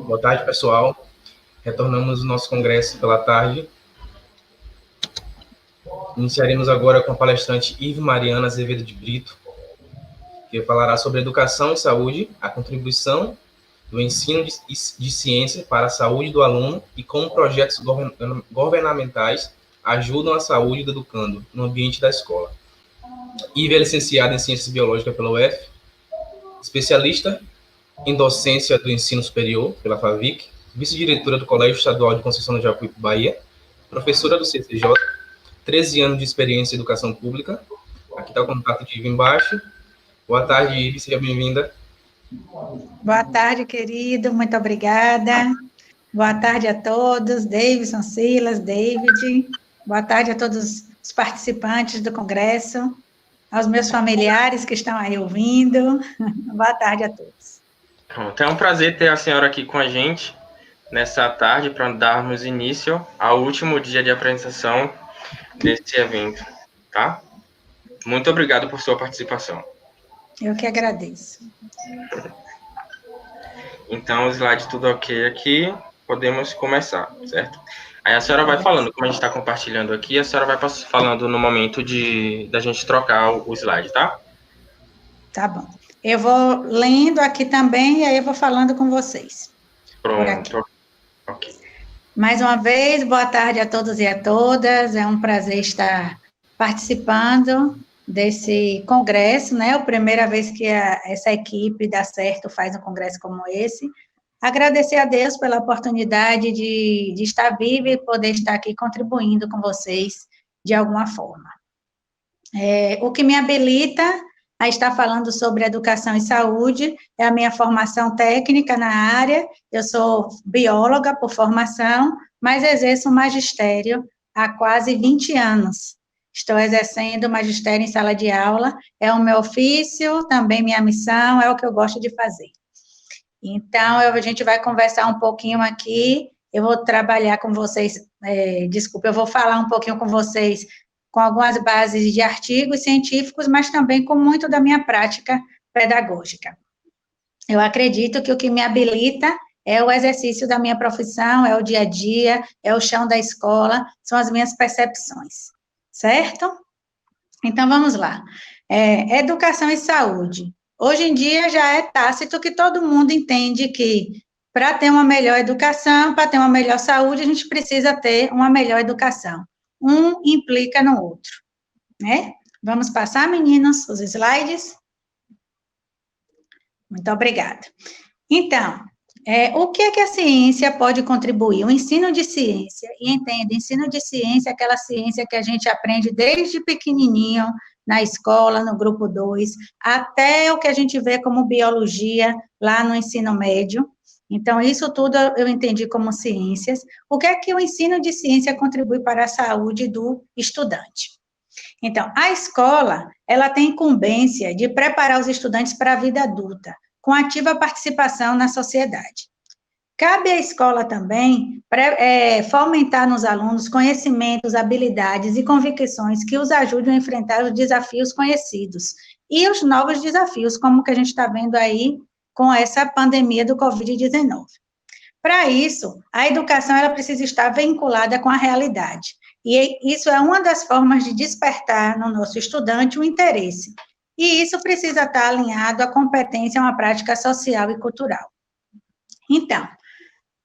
Boa tarde, pessoal. Retornamos o nosso congresso pela tarde. Iniciaremos agora com a palestrante Ive Mariana Azevedo de Brito, que falará sobre educação e saúde, a contribuição do ensino de ciência para a saúde do aluno e como projetos governamentais ajudam a saúde do educando no ambiente da escola. Ive é licenciada em Ciências Biológicas pela UF, especialista em docência do ensino superior pela FAVIC, vice-diretora do Colégio Estadual de Conceição do Jacuípe, Bahia, professora do CCJ, 13 anos de experiência em educação pública. Aqui está o contato de Ive embaixo. Boa tarde, Ive, seja bem-vinda. Boa tarde, querido, muito obrigada. Boa tarde a todos, Davidson, Silas, David. Boa tarde a todos os participantes do congresso, aos meus familiares que estão aí ouvindo. Boa tarde a todos. Então é um prazer ter a senhora aqui com a gente nessa tarde para darmos início ao último dia de apresentação desse evento, tá? Muito obrigado por sua participação. Eu que agradeço. Então, o slide tudo ok aqui, podemos começar, certo? Aí a senhora vai falando, como a gente está compartilhando aqui, a senhora vai falando no momento da gente trocar o slide, tá? Tá bom. Eu vou lendo aqui também, e aí eu vou falando com vocês. Pronto. Ok. Mais uma vez, boa tarde a todos e a todas. É um prazer estar participando desse congresso, né? É a primeira vez que essa equipe dá certo, faz um congresso como esse. Agradecer a Deus pela oportunidade de estar viva e poder estar aqui contribuindo com vocês de alguma forma. O que me habilita a estar falando sobre educação e saúde é a minha formação técnica na área. Eu sou bióloga por formação, mas exerço magistério há quase 20 anos. Estou exercendo magistério em sala de aula, é o meu ofício, também minha missão, é o que eu gosto de fazer. Então, a gente vai conversar um pouquinho aqui, eu vou trabalhar com vocês, eu vou falar um pouquinho com vocês com algumas bases de artigos científicos, mas também com muito da minha prática pedagógica. Eu acredito que o que me habilita é o exercício da minha profissão, é o dia a dia, é o chão da escola, são as minhas percepções, certo? Então, vamos lá. Educação e saúde. Hoje em dia já é tácito que todo mundo entende que para ter uma melhor educação, para ter uma melhor saúde, a gente precisa ter uma melhor educação. Um implica no outro, né? Vamos passar, meninos, os slides? Muito obrigada. Então, o que é que a ciência pode contribuir? O ensino de ciência, e entenda, ensino de ciência é aquela ciência que a gente aprende desde pequenininho, na escola, no grupo 2, até o que a gente vê como biologia lá no ensino médio. Então, isso tudo eu entendi como ciências. O que é que o ensino de ciência contribui para a saúde do estudante? Então, a escola, ela tem incumbência de preparar os estudantes para a vida adulta, com ativa participação na sociedade. Cabe à escola também fomentar nos alunos conhecimentos, habilidades e convicções que os ajudem a enfrentar os desafios conhecidos e os novos desafios, como que a gente está vendo aí com essa pandemia do Covid-19. Para isso, a educação ela precisa estar vinculada com a realidade, e isso é uma das formas de despertar no nosso estudante o interesse, e isso precisa estar alinhado à competência, a uma prática social e cultural. Então,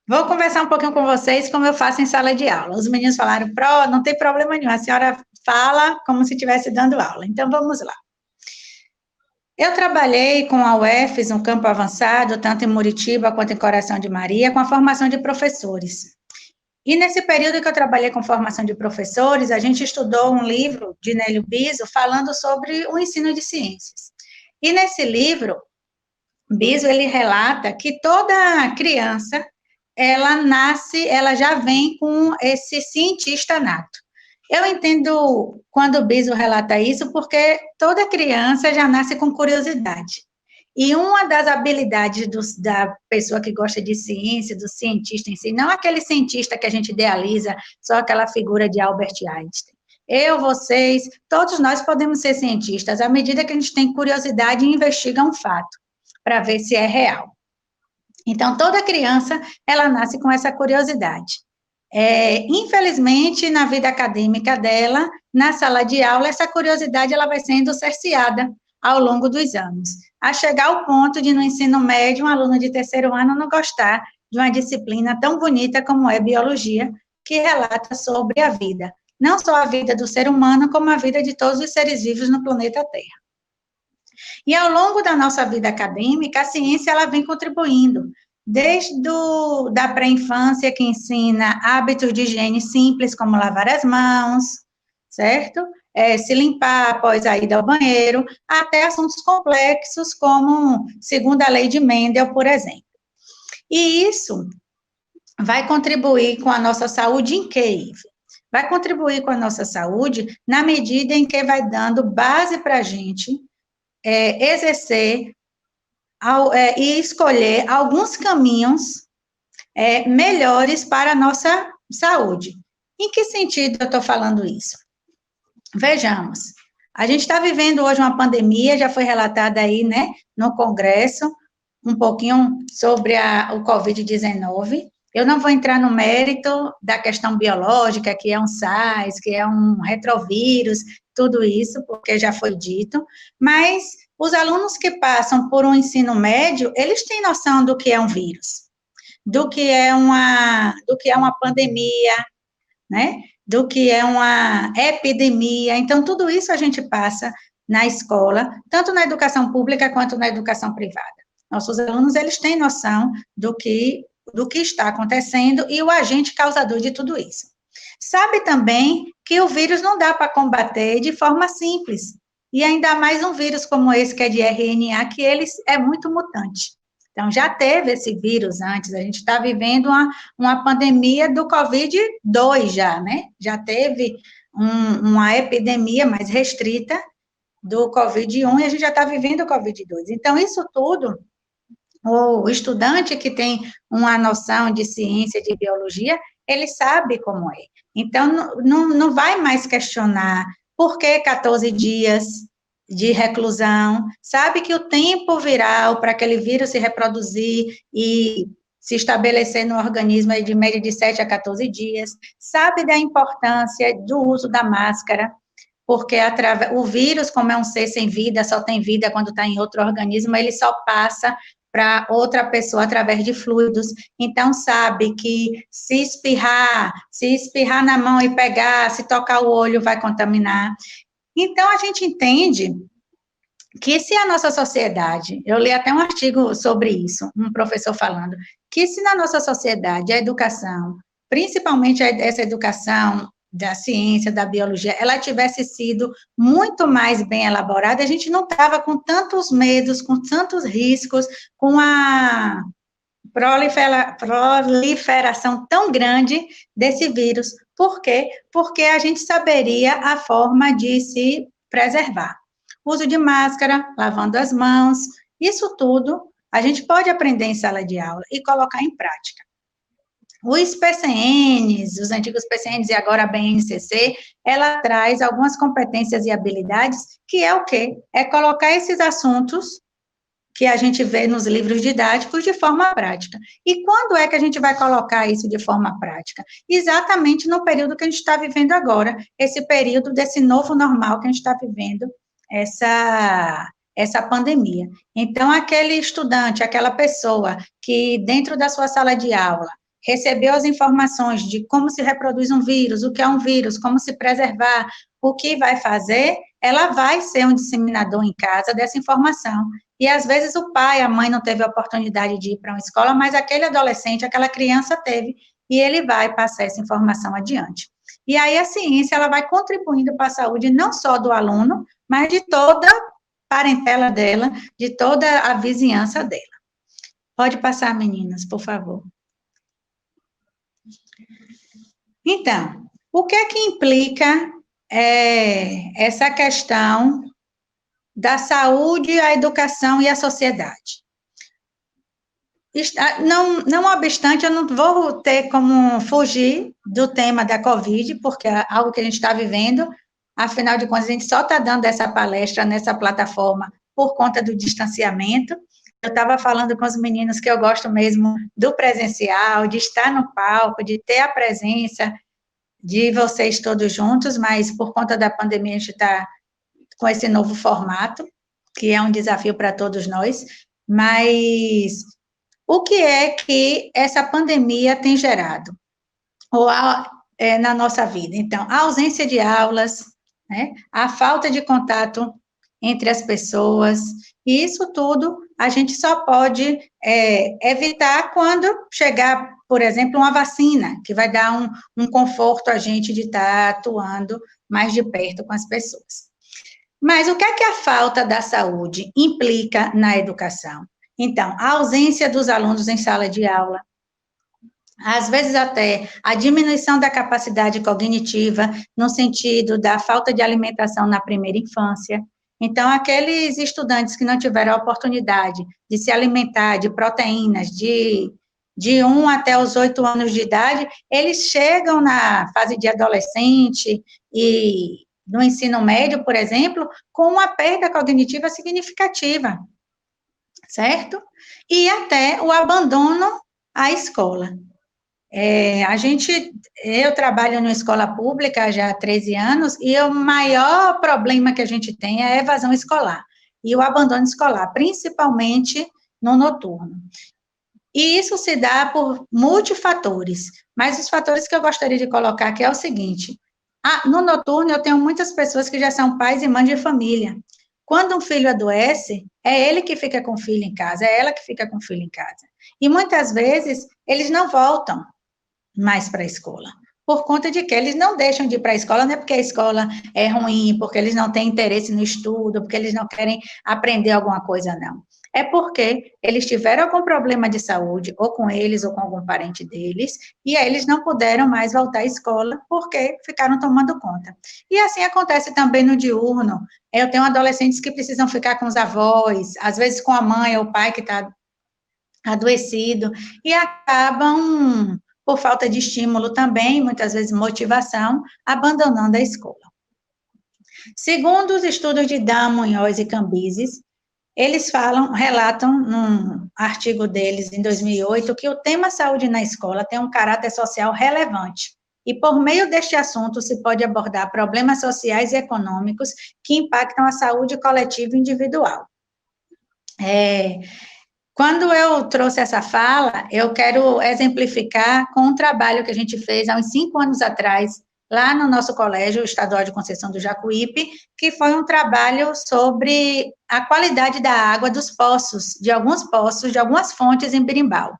vou conversar um pouquinho com vocês como eu faço em sala de aula. Os meninos falaram, não tem problema nenhum, a senhora fala como se estivesse dando aula. Então, vamos lá. Eu trabalhei com a UFES, um campo avançado, tanto em Muritiba quanto em Coração de Maria, com a formação de professores. E nesse período que eu trabalhei com formação de professores, a gente estudou um livro de Nélio Biso falando sobre o ensino de ciências. E nesse livro, Biso, ele relata que toda criança, ela já vem com esse cientista nato. Eu entendo quando o Biso relata isso, porque toda criança já nasce com curiosidade. E uma das habilidades da pessoa que gosta de ciência, do cientista em si, não aquele cientista que a gente idealiza, só aquela figura de Albert Einstein. Eu, vocês, todos nós podemos ser cientistas, à medida que a gente tem curiosidade e investiga um fato, para ver se é real. Então, toda criança, ela nasce com essa curiosidade. Infelizmente, na vida acadêmica dela, na sala de aula, essa curiosidade ela vai sendo cerceada ao longo dos anos, a chegar ao ponto de, no ensino médio, um aluno de terceiro ano não gostar de uma disciplina tão bonita como é biologia, que relata sobre a vida, não só a vida do ser humano, como a vida de todos os seres vivos no planeta Terra. E ao longo da nossa vida acadêmica, a ciência ela vem contribuindo, desde da pré-infância, que ensina hábitos de higiene simples, como lavar as mãos, certo? Se limpar após a ida ao banheiro, até assuntos complexos, como segundo a lei de Mendel, por exemplo. E isso vai contribuir com a nossa saúde em que? Vai contribuir com a nossa saúde na medida em que vai dando base para a gente exercer e escolher alguns caminhos melhores para a nossa saúde. Em que sentido eu estou falando isso? Vejamos, a gente está vivendo hoje uma pandemia, já foi relatada aí, né, no Congresso, um pouquinho sobre o Covid-19. Eu não vou entrar no mérito da questão biológica, que é um SARS, que é um retrovírus, tudo isso, porque já foi dito, mas os alunos que passam por um ensino médio, eles têm noção do que é um vírus, do que é uma pandemia, né? Do que é uma epidemia. Então, tudo isso a gente passa na escola, tanto na educação pública quanto na educação privada. Nossos alunos, eles têm noção do que está acontecendo e o agente causador de tudo isso. Sabe também que o vírus não dá para combater de forma simples, e ainda mais um vírus como esse, que é de RNA, que ele é muito mutante. Então, já teve esse vírus antes, a gente está vivendo uma pandemia do Covid-2 já, né? Já teve uma epidemia mais restrita do Covid-1 e a gente já está vivendo o Covid-2. Então, isso tudo, o estudante que tem uma noção de ciência, de biologia, ele sabe como é. Então, não vai mais questionar por que 14 dias de reclusão, sabe que o tempo viral para aquele vírus se reproduzir e se estabelecer no organismo é de média de 7 a 14 dias, sabe da importância do uso da máscara, porque o vírus, como é um ser sem vida, só tem vida quando está em outro organismo, ele só passa para outra pessoa através de fluidos. Então, sabe que se espirrar na mão e pegar, se tocar o olho, vai contaminar. Então, a gente entende que se a nossa sociedade, eu li até um artigo sobre isso, um professor falando, que se na nossa sociedade a educação, principalmente essa educação da ciência, da biologia, ela tivesse sido muito mais bem elaborada, a gente não estava com tantos medos, com tantos riscos, com a proliferação tão grande desse vírus. Por quê? Porque a gente saberia a forma de se preservar. Uso de máscara, lavando as mãos, isso tudo a gente pode aprender em sala de aula e colocar em prática. Os PCNs, os antigos PCNs e agora a BNCC, ela traz algumas competências e habilidades, que é o quê? É colocar esses assuntos que a gente vê nos livros didáticos de forma prática. E quando é que a gente vai colocar isso de forma prática? Exatamente no período que a gente está vivendo agora, esse período desse novo normal que a gente está vivendo, essa pandemia. Então, aquele estudante, aquela pessoa que dentro da sua sala de aula recebeu as informações de como se reproduz um vírus, o que é um vírus, como se preservar, o que vai fazer, ela vai ser um disseminador em casa dessa informação. E, às vezes, o pai, a mãe não teve a oportunidade de ir para uma escola, mas aquele adolescente, aquela criança teve, e ele vai passar essa informação adiante. E aí, a ciência, ela vai contribuindo para a saúde não só do aluno, mas de toda a parentela dela, de toda a vizinhança dela. Pode passar, meninas, por favor. Então, o que é que implica essa questão da saúde, a educação e a sociedade? Não obstante, eu não vou ter como fugir do tema da Covid, porque é algo que a gente está vivendo, afinal de contas, a gente só está dando essa palestra nessa plataforma por conta do distanciamento, eu estava falando com os meninos que eu gosto mesmo do presencial, de estar no palco, de ter a presença de vocês todos juntos, mas por conta da pandemia a gente está com esse novo formato, que é um desafio para todos nós, mas o que é que essa pandemia tem gerado na nossa vida? Então, a ausência de aulas, né, a falta de contato entre as pessoas, e isso tudo a gente só pode evitar quando chegar, por exemplo, uma vacina, que vai dar um conforto a gente de estar atuando mais de perto com as pessoas. Mas o que é que a falta da saúde implica na educação? Então, a ausência dos alunos em sala de aula, às vezes até a diminuição da capacidade cognitiva, no sentido da falta de alimentação na primeira infância. Então, aqueles estudantes que não tiveram a oportunidade de se alimentar de proteínas de 1 até os 8 anos de idade, eles chegam na fase de adolescente e no ensino médio, por exemplo, com uma perda cognitiva significativa, certo? E até o abandono à escola. Eu trabalho numa escola pública já há 13 anos, e o maior problema que a gente tem é a evasão escolar e o abandono escolar, principalmente no noturno. E isso se dá por multifatores, mas os fatores que eu gostaria de colocar aqui é o seguinte: no noturno eu tenho muitas pessoas que já são pais e mães de família. Quando um filho adoece, é ele que fica com o filho em casa, é ela que fica com o filho em casa. E muitas vezes eles não voltam mais para a escola, por conta de que eles não deixam de ir para a escola, não é porque a escola é ruim, porque eles não têm interesse no estudo, porque eles não querem aprender alguma coisa, não. É porque eles tiveram algum problema de saúde, ou com eles, ou com algum parente deles, e aí eles não puderam mais voltar à escola, porque ficaram tomando conta. E assim acontece também no diurno. Eu tenho adolescentes que precisam ficar com os avós, às vezes com a mãe ou o pai que está adoecido, e acabam, por falta de estímulo também, muitas vezes motivação, abandonando a escola. Segundo os estudos de Dan, Munhoz e Cambises, eles relatam num artigo deles em 2008 que o tema saúde na escola tem um caráter social relevante, e por meio deste assunto se pode abordar problemas sociais e econômicos que impactam a saúde coletiva e individual. Quando eu trouxe essa fala, eu quero exemplificar com um trabalho que a gente fez há uns 5 anos atrás, lá no nosso colégio estadual de Conceição do Jacuípe, que foi um trabalho sobre a qualidade da água dos poços, de algumas fontes em Berimbau.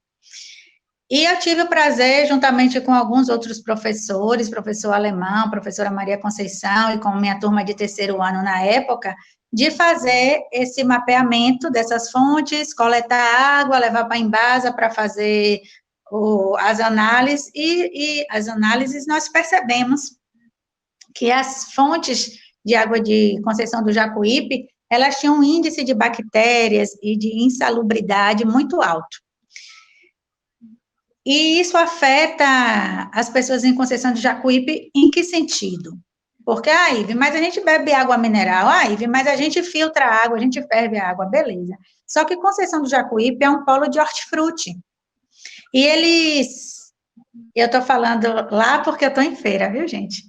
E eu tive o prazer, juntamente com alguns outros professores, professor Alemão, professora Maria Conceição, e com minha turma de 3º ano na época, de fazer esse mapeamento dessas fontes, coletar água, levar para a Embasa para fazer as análises, e as análises nós percebemos que as fontes de água de Conceição do Jacuípe, elas tinham um índice de bactérias e de insalubridade muito alto. E isso afeta as pessoas em Conceição do Jacuípe em que sentido? Porque, Ive, mas a gente bebe água mineral, Ive, mas a gente filtra a água, a gente ferve a água, beleza. Só que Conceição do Jacuípe é um polo de hortifruti. E eu estou falando lá porque eu estou em feira, viu, gente?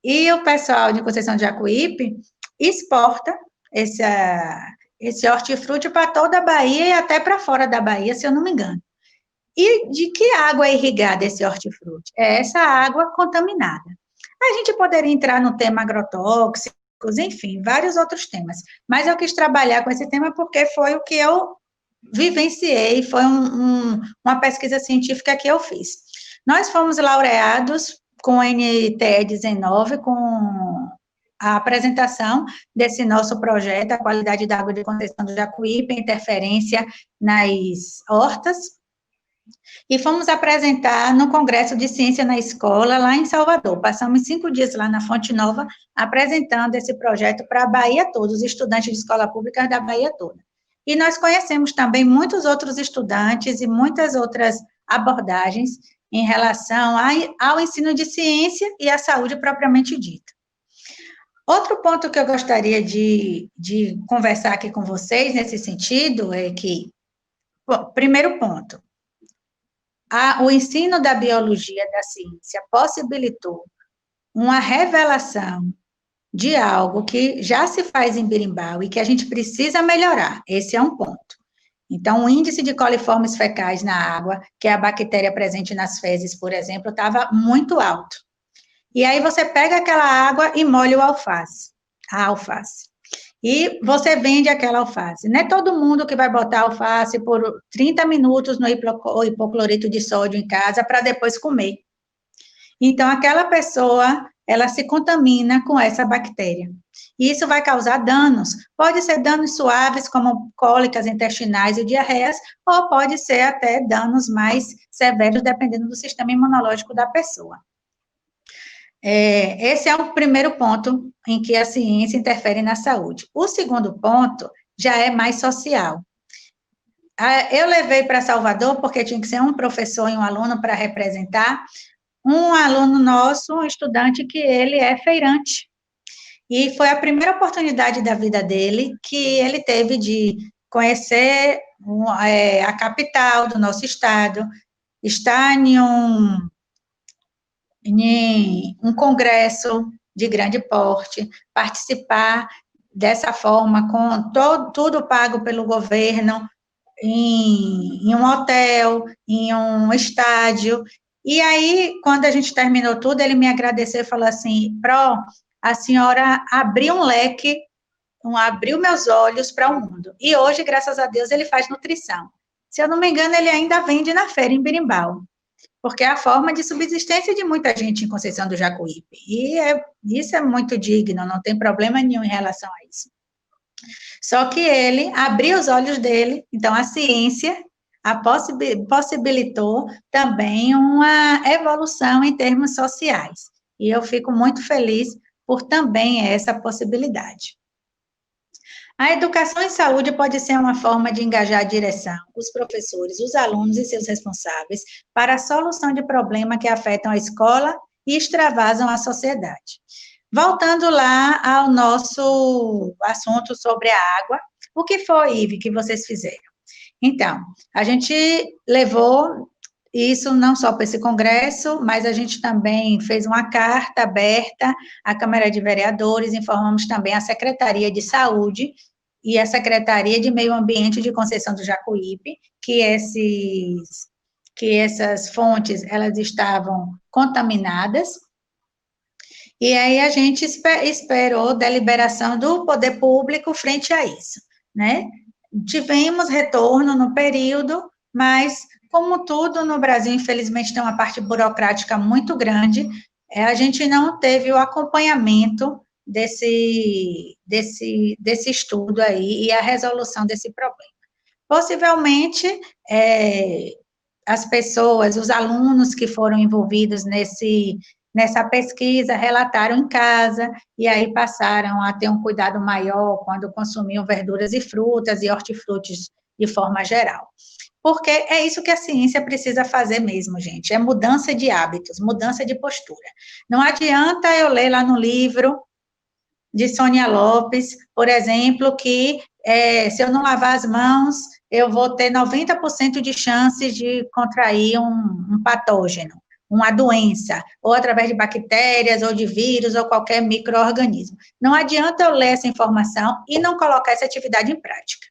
E o pessoal de Conceição do Jacuípe exporta esse hortifruti para toda a Bahia e até para fora da Bahia, se eu não me engano. E de que água é irrigada esse hortifruti? É essa água contaminada. A gente poderia entrar no tema agrotóxicos, enfim, vários outros temas. Mas eu quis trabalhar com esse tema porque foi o que eu vivenciei, foi uma pesquisa científica que eu fiz. Nós fomos laureados com o NTE 19, com a apresentação desse nosso projeto, a qualidade da água de Conceição do Jacuípe, interferência nas hortas, e fomos apresentar no Congresso de Ciência na Escola, lá em Salvador. Passamos 5 dias lá na Fonte Nova, apresentando esse projeto para a Bahia toda, os estudantes de escola pública da Bahia toda. E nós conhecemos também muitos outros estudantes e muitas outras abordagens em relação ao ensino de ciência e à saúde propriamente dita. Outro ponto que eu gostaria de conversar aqui com vocês nesse sentido é que primeiro ponto, o ensino da biologia, da ciência, possibilitou uma revelação de algo que já se faz em Berimbau e que a gente precisa melhorar. Esse é um ponto. Então, o índice de coliformes fecais na água, que é a bactéria presente nas fezes, por exemplo, estava muito alto. E aí você pega aquela água e molha a alface. E você vende aquela alface. Não é todo mundo que vai botar alface por 30 minutos no hipoclorito de sódio em casa para depois comer. Então, aquela pessoa, ela se contamina com essa bactéria. E isso vai causar danos. Pode ser danos suaves, como cólicas intestinais e diarreias, ou pode ser até danos mais severos, dependendo do sistema imunológico da pessoa. Esse é o primeiro ponto em que a ciência interfere na saúde. O segundo ponto já é mais social. Eu levei para Salvador, porque tinha que ser um professor e um aluno para representar, um aluno nosso, um estudante, que ele é feirante. E foi a primeira oportunidade da vida dele que ele teve de conhecer a capital do nosso estado, estar em um congresso de grande porte, participar dessa forma, com tudo pago pelo governo, em um hotel, em um estádio. E aí, quando a gente terminou tudo, ele me agradeceu e falou assim: Pro, a senhora abriu um leque, abriu meus olhos para o mundo. E hoje, graças a Deus, ele faz nutrição. Se eu não me engano, ele ainda vende na feira em Berimbau, porque é a forma de subsistência de muita gente em Conceição do Jacuípe. E isso é muito digno, não tem problema nenhum em relação a isso. Só que ele abriu os olhos dele, então a ciência possibilitou também uma evolução em termos sociais. E eu fico muito feliz por também essa possibilidade. A educação em saúde pode ser uma forma de engajar a direção, os professores, os alunos e seus responsáveis para a solução de problemas que afetam a escola e extravasam a sociedade. Voltando lá ao nosso assunto sobre a água, o que foi, Ive, que vocês fizeram? Então, a gente levou isso não só para esse congresso, mas a gente também fez uma carta aberta à Câmara de Vereadores, informamos também a Secretaria de Saúde e a Secretaria de Meio Ambiente de Conceição do Jacuípe, que essas fontes, elas estavam contaminadas. E aí a gente esperou deliberação do poder público frente a isso, né? Tivemos retorno no período, mas, como tudo no Brasil, infelizmente, tem uma parte burocrática muito grande, a gente não teve o acompanhamento desse estudo aí e a resolução desse problema. Possivelmente, as pessoas, os alunos que foram envolvidos nessa pesquisa, relataram em casa, e aí passaram a ter um cuidado maior quando consumiam verduras e frutas e hortifrutis de forma geral. Porque é isso que a ciência precisa fazer mesmo, gente, é mudança de hábitos, mudança de postura. Não adianta eu ler lá no livro de Sônia Lopes, por exemplo, que se eu não lavar as mãos, eu vou ter 90% de chances de contrair um patógeno, uma doença, ou através de bactérias, ou de vírus, ou qualquer micro-organismo. Não adianta eu ler essa informação e não colocar essa atividade em prática.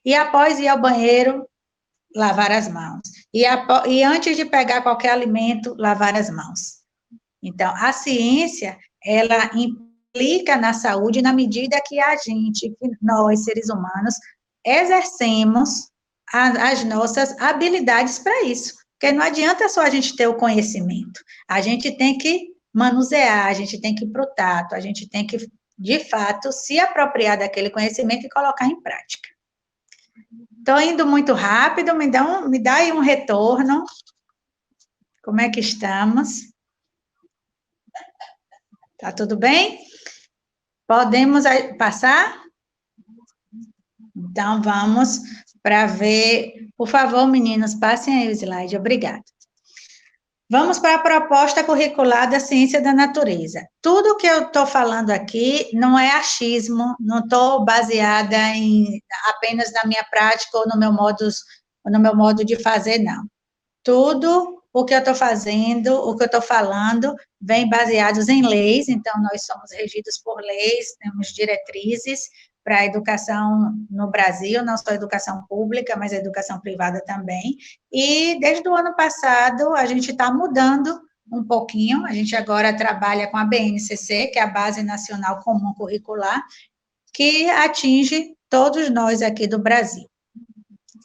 E após ir ao banheiro, lavar as mãos. E antes de pegar qualquer alimento, lavar as mãos. Então, a ciência, ela implica na saúde na medida que nós, seres humanos, exercemos as nossas habilidades para isso. Porque não adianta só a gente ter o conhecimento, a gente tem que manusear, a gente tem que ir para o tato, a gente tem que, de fato, se apropriar daquele conhecimento e colocar em prática. Estou indo muito rápido, me dá aí um retorno. Como é que estamos? Tá tudo bem? Podemos passar? Então, vamos para ver. Por favor, meninos, passem aí o slide. Obrigada. Vamos para a proposta curricular da ciência da natureza. Tudo que eu estou falando aqui não é achismo, não estou baseada apenas na minha prática ou no meu modus ou no meu modo de fazer, não. Tudo o que eu estou fazendo, o que eu estou falando, vem baseados em leis, então nós somos regidos por leis, temos diretrizes para a educação no Brasil, não só a educação pública, mas a educação privada também, e desde o ano passado a gente está mudando um pouquinho, a gente agora trabalha com a BNCC, que é a Base Nacional Comum Curricular, que atinge todos nós aqui do Brasil.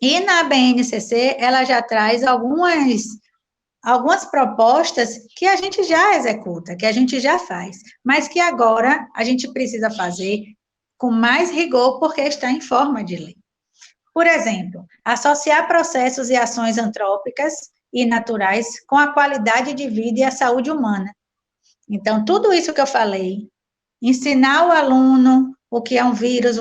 E na BNCC, ela já traz algumas propostas que a gente já executa, que a gente já faz, mas que agora a gente precisa fazer com mais rigor, porque está em forma de lei. Por exemplo, associar processos e ações antrópicas e naturais com a qualidade de vida e a saúde humana. Então, tudo isso que eu falei, ensinar o aluno o que é um vírus,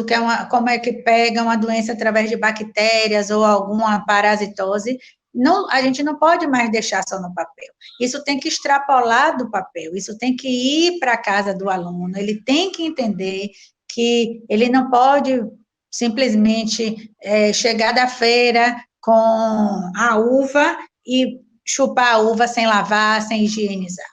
como é que pega uma doença através de bactérias ou alguma parasitose, não, a gente não pode mais deixar só no papel. Isso tem que extrapolar do papel, isso tem que ir para a casa do aluno, ele tem que entender que ele não pode simplesmente chegar da feira com a uva e chupar a uva sem lavar, sem higienizar,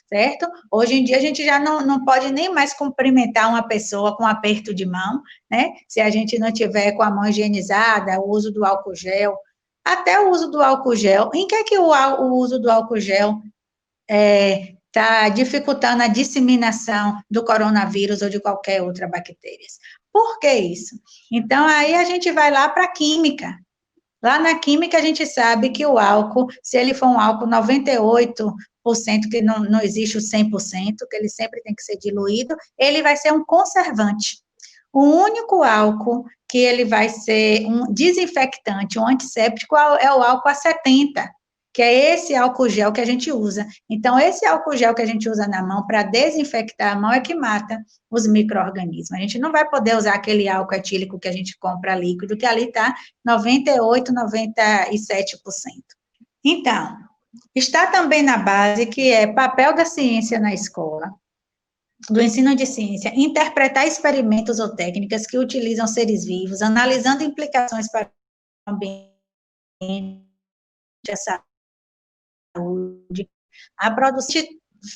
certo? Hoje em dia a gente já não pode nem mais cumprimentar uma pessoa com um aperto de mão, né? Se a gente não tiver com a mão higienizada, o uso do álcool gel, até o uso do álcool gel. Em que é que o uso do álcool gel está dificultando a disseminação do coronavírus ou de qualquer outra bactéria? Por que isso? Então, aí a gente vai lá para a química. Lá na química, a gente sabe que o álcool, se ele for um álcool 98%, que não existe o 100%, que ele sempre tem que ser diluído, ele vai ser um conservante. O único álcool que ele vai ser um desinfectante, um antisséptico, é o álcool A70, que é esse álcool gel que a gente usa. Então, esse álcool gel que a gente usa na mão para desinfectar a mão é que mata os micro-organismos. A gente não vai poder usar aquele álcool etílico que a gente compra líquido, que ali está 98%, 97%. Então, está também na base, que é papel da ciência na escola, do ensino de ciência, interpretar experimentos ou técnicas que utilizam seres vivos, analisando implicações para o ambiente, a saúde. A produção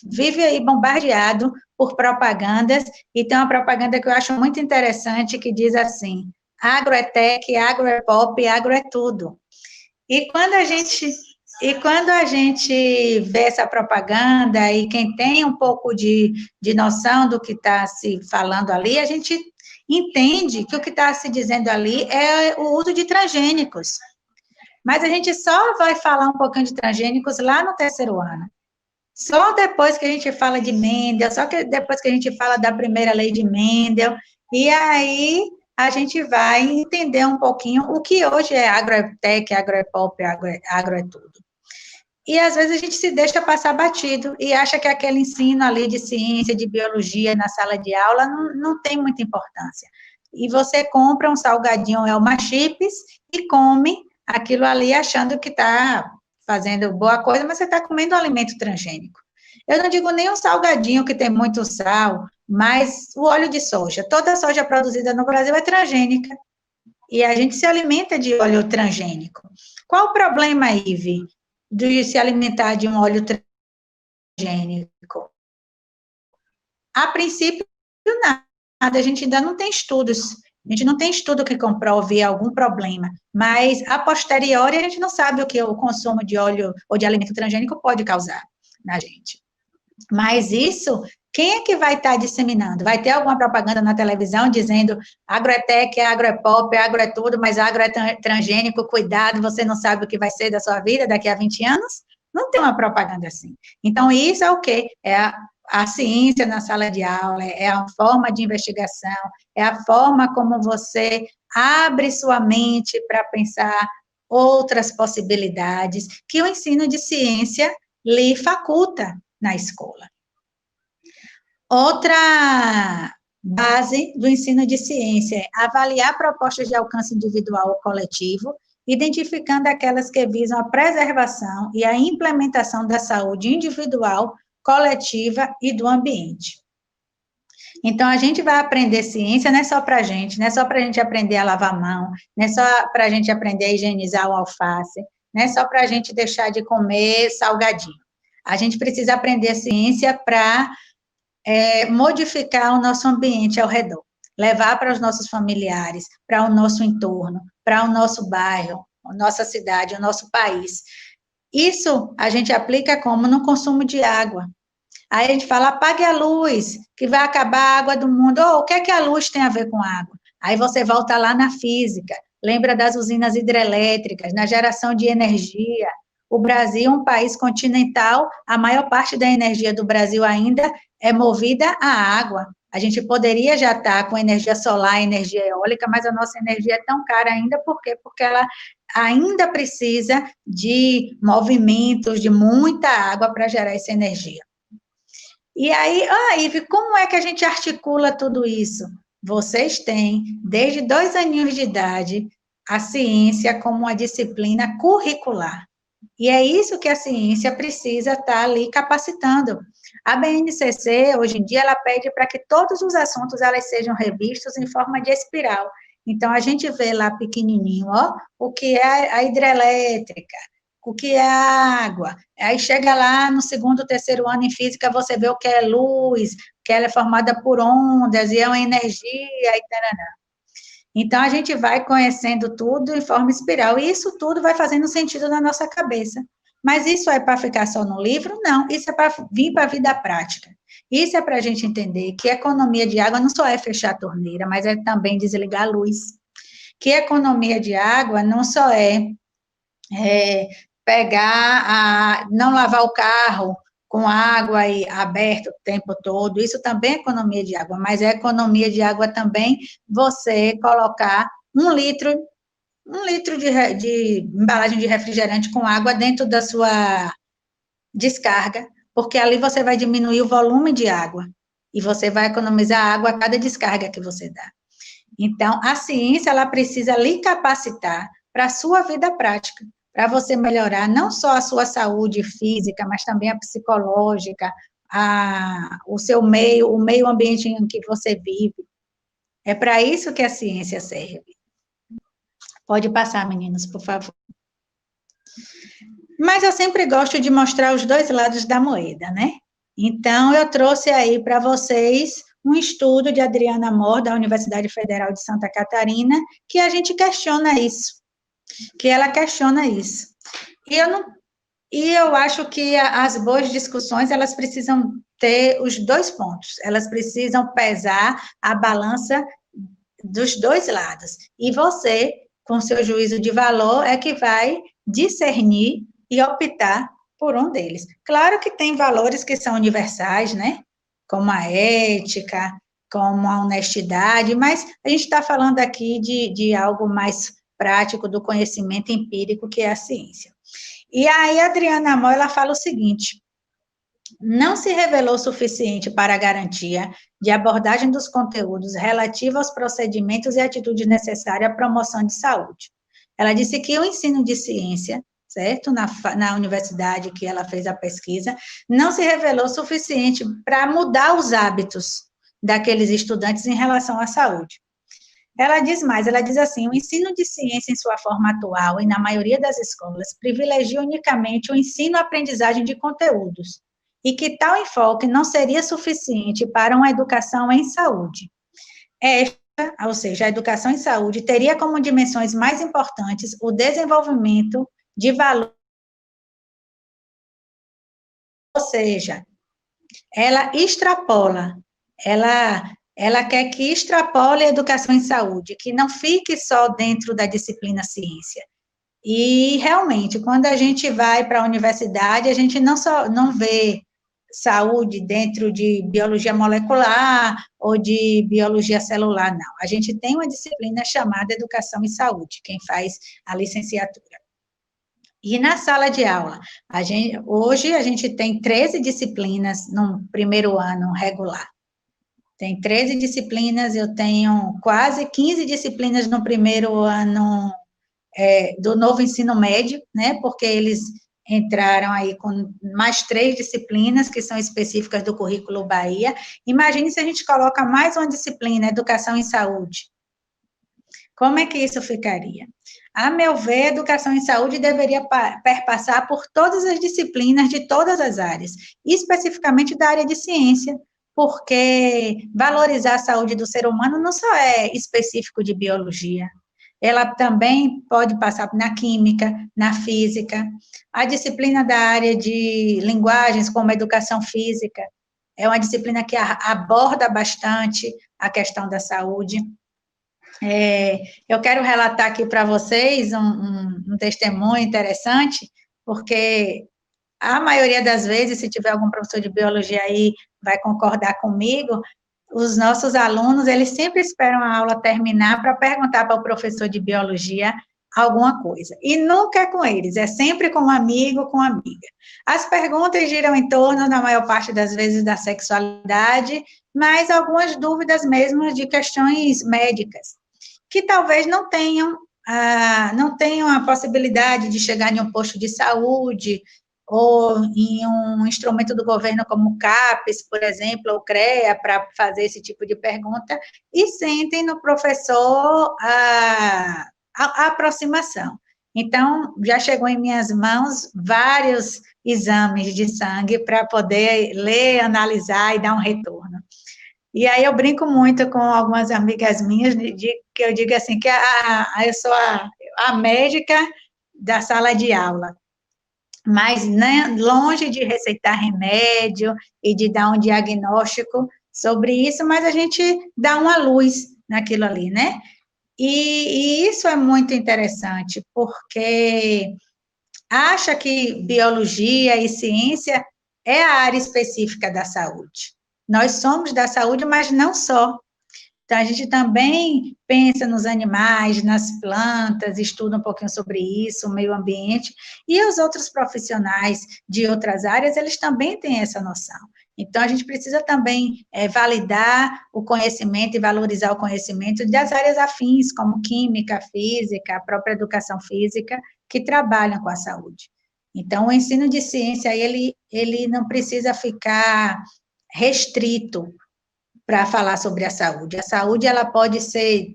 vive aí bombardeado por propagandas, e tem uma propaganda que eu acho muito interessante, que diz assim: agro é tech, agro é pop, agro é tudo. E quando a gente vê essa propaganda, e quem tem um pouco de noção do que está se falando ali, a gente entende que o que está se dizendo ali é o uso de transgênicos. Mas a gente só vai falar um pouquinho de transgênicos lá no terceiro ano. Só depois que a gente fala de Mendel, só que depois que a gente fala da primeira lei de Mendel, e aí a gente vai entender um pouquinho o que hoje é agrotech, agropop, agro é tudo. E às vezes a gente se deixa passar batido e acha que aquele ensino ali de ciência, de biologia na sala de aula não tem muita importância. E você compra um salgadinho Elma Chips e come aquilo ali achando que está fazendo boa coisa, mas você está comendo um alimento transgênico. Eu não digo nem um salgadinho que tem muito sal, mas o óleo de soja. Toda a soja produzida no Brasil é transgênica. E a gente se alimenta de óleo transgênico. Qual o problema, Ive, de se alimentar de um óleo transgênico? A princípio, nada. A gente ainda não tem estudos. A gente não tem estudo que comprove algum problema, mas a posteriori a gente não sabe o que o consumo de óleo ou de alimento transgênico pode causar na gente. Mas isso, quem é que vai estar disseminando? Vai ter alguma propaganda na televisão dizendo agro é tech, agro é pop, agro é tudo, mas agro é transgênico, cuidado, você não sabe o que vai ser da sua vida daqui a 20 anos? Não tem uma propaganda assim. Então, isso é o quê? É a ciência na sala de aula, é a forma de investigação, é a forma como você abre sua mente para pensar outras possibilidades que o ensino de ciência lhe faculta na escola. Outra base do ensino de ciência é avaliar propostas de alcance individual ou coletivo, identificando aquelas que visam a preservação e a implementação da saúde individual, coletiva e do ambiente. Então, a gente vai aprender ciência, não é só para a gente, não é só para a gente aprender a lavar a mão, não é só para a gente aprender a higienizar o alface, não é só para a gente deixar de comer salgadinho. A gente precisa aprender ciência para modificar o nosso ambiente ao redor, levar para os nossos familiares, para o nosso entorno, para o nosso bairro, a nossa cidade, o nosso país. Isso a gente aplica como no consumo de água. Aí a gente fala, apague a luz, que vai acabar a água do mundo. Oh, o que é que a luz tem a ver com água? Aí você volta lá na física, lembra das usinas hidrelétricas, na geração de energia. O Brasil, um país continental, a maior parte da energia do Brasil ainda é movida à água. A gente poderia já estar com energia solar, energia eólica, mas a nossa energia é tão cara ainda, por quê? Porque ela ainda precisa de movimentos, de muita água para gerar essa energia. E aí, Ive, como é que a gente articula tudo isso? Vocês têm, desde 2 aninhos de idade, a ciência como uma disciplina curricular. E é isso que a ciência precisa estar ali capacitando. A BNCC, hoje em dia, ela pede para que todos os assuntos elas sejam revistos em forma de espiral. Então, a gente vê lá pequenininho, o que é a hidrelétrica, o que é a água. Aí chega lá no 2º, 3º ano em física, você vê o que é luz, que ela é formada por ondas, e é uma energia, e tarará. Então, a gente vai conhecendo tudo em forma espiral, e isso tudo vai fazendo sentido na nossa cabeça. Mas isso é para ficar só no livro? Não, isso é para vir para a vida prática. Isso é para a gente entender que economia de água não só é fechar a torneira, mas é também desligar a luz. Que economia de água não só é não lavar o carro com água aberta o tempo todo, isso também é economia de água, mas é economia de água também você colocar 1 litro de embalagem de refrigerante com água dentro da sua descarga, porque ali você vai diminuir o volume de água, e você vai economizar água a cada descarga que você dá. Então, a ciência, ela precisa lhe capacitar para a sua vida prática, para você melhorar não só a sua saúde física, mas também a psicológica, o seu meio, o meio ambiente em que você vive. É para isso que a ciência serve. Pode passar, meninos, por favor. Mas eu sempre gosto de mostrar os 2 lados da moeda, né? Então, eu trouxe aí para vocês um estudo de Adriana Mor, da Universidade Federal de Santa Catarina, que a gente questiona isso. Que ela questiona isso. E eu acho que as boas discussões, elas precisam ter os 2 pontos, elas precisam pesar a balança dos 2 lados, e você, com seu juízo de valor, é que vai discernir e optar por um deles. Claro que tem valores que são universais, né, como a ética, como a honestidade, mas a gente está falando aqui de algo mais prático do conhecimento empírico, que é a ciência. E aí, a Adriana Mor, ela fala o seguinte: não se revelou suficiente para a garantia de abordagem dos conteúdos relativos aos procedimentos e atitudes necessárias à promoção de saúde. Ela disse que o ensino de ciência, certo, na universidade que ela fez a pesquisa, não se revelou suficiente para mudar os hábitos daqueles estudantes em relação à saúde. Ela diz mais, ela diz assim: o ensino de ciência em sua forma atual e na maioria das escolas privilegia unicamente o ensino-aprendizagem de conteúdos, e que tal enfoque não seria suficiente para uma educação em saúde. Esta, ou seja, a educação em saúde, teria como dimensões mais importantes o desenvolvimento de valor, ou seja, ela extrapola, ela quer que extrapole a educação em saúde, que não fique só dentro da disciplina ciência. E, realmente, quando a gente vai para a universidade, a gente não vê saúde dentro de biologia molecular ou de biologia celular, não. A gente tem uma disciplina chamada Educação em Saúde, quem faz a licenciatura. E na sala de aula, hoje a gente tem 13 disciplinas no primeiro ano regular. Tem 13 disciplinas, eu tenho quase 15 disciplinas no primeiro ano do novo ensino médio, né, porque eles entraram aí com mais 3 disciplinas que são específicas do currículo Bahia. Imagine se a gente coloca mais uma disciplina, Educação em Saúde. Como é que isso ficaria? A meu ver, Educação em Saúde deveria perpassar por todas as disciplinas de todas as áreas, especificamente da área de ciência, porque valorizar a saúde do ser humano não só é específico de biologia, ela também pode passar na química, na física. A disciplina da área de linguagens, como educação física, é uma disciplina que aborda bastante a questão da saúde. Eu quero relatar aqui para vocês um testemunho interessante, porque a maioria das vezes, se tiver algum professor de biologia aí, vai concordar comigo, os nossos alunos, eles sempre esperam a aula terminar para perguntar para o professor de biologia alguma coisa. E nunca é com eles, é sempre com um amigo, com uma amiga. As perguntas giram em torno, na maior parte das vezes, da sexualidade, mas algumas dúvidas mesmo de questões médicas, que talvez não tenham a possibilidade de chegar em um posto de saúde, ou em um instrumento do governo como o CAPES, por exemplo, ou CREA, para fazer esse tipo de pergunta, e sentem no professor a aproximação. Então, já chegou em minhas mãos vários exames de sangue para poder ler, analisar e dar um retorno. E aí eu brinco muito com algumas amigas minhas, que eu digo assim, que eu sou a médica da sala de aula, mas né, longe de receitar remédio e de dar um diagnóstico sobre isso, mas a gente dá uma luz naquilo ali, né? E isso é muito interessante, porque acha que biologia e ciência é a área específica da saúde. Nós somos da saúde, mas não só. Então, a gente também pensa nos animais, nas plantas, estuda um pouquinho sobre isso, o meio ambiente, e os outros profissionais de outras áreas, eles também têm essa noção. Então, a gente precisa também validar o conhecimento e valorizar o conhecimento das áreas afins, como química, física, a própria educação física, que trabalham com a saúde. Então, o ensino de ciência, ele não precisa ficar restrito para falar sobre a saúde. A saúde, ela pode ser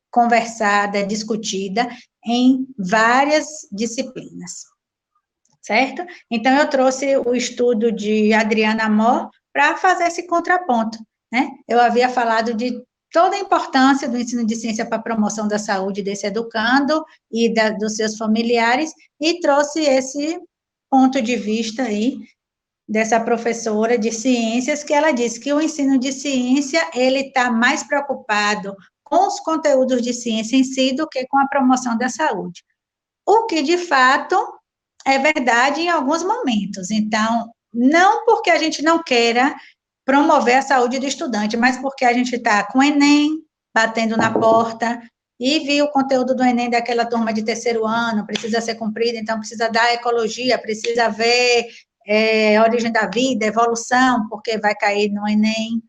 conversada, discutida em várias disciplinas, certo? Então, eu trouxe o estudo de Adriana Moore para fazer esse contraponto, né? Eu havia falado de toda a importância do ensino de ciência para a promoção da saúde desse educando e dos seus familiares, e trouxe esse ponto de vista aí dessa professora de ciências, que ela disse que o ensino de ciência, ele está mais preocupado com os conteúdos de ciência em si do que com a promoção da saúde. O que, de fato, é verdade em alguns momentos. Então, não porque a gente não queira promover a saúde do estudante, mas porque a gente está com o Enem batendo na porta e viu o conteúdo do Enem daquela turma de terceiro ano, precisa ser cumprido, então precisa dar ecologia, precisa ver origem da vida, evolução, porque vai cair no Enem,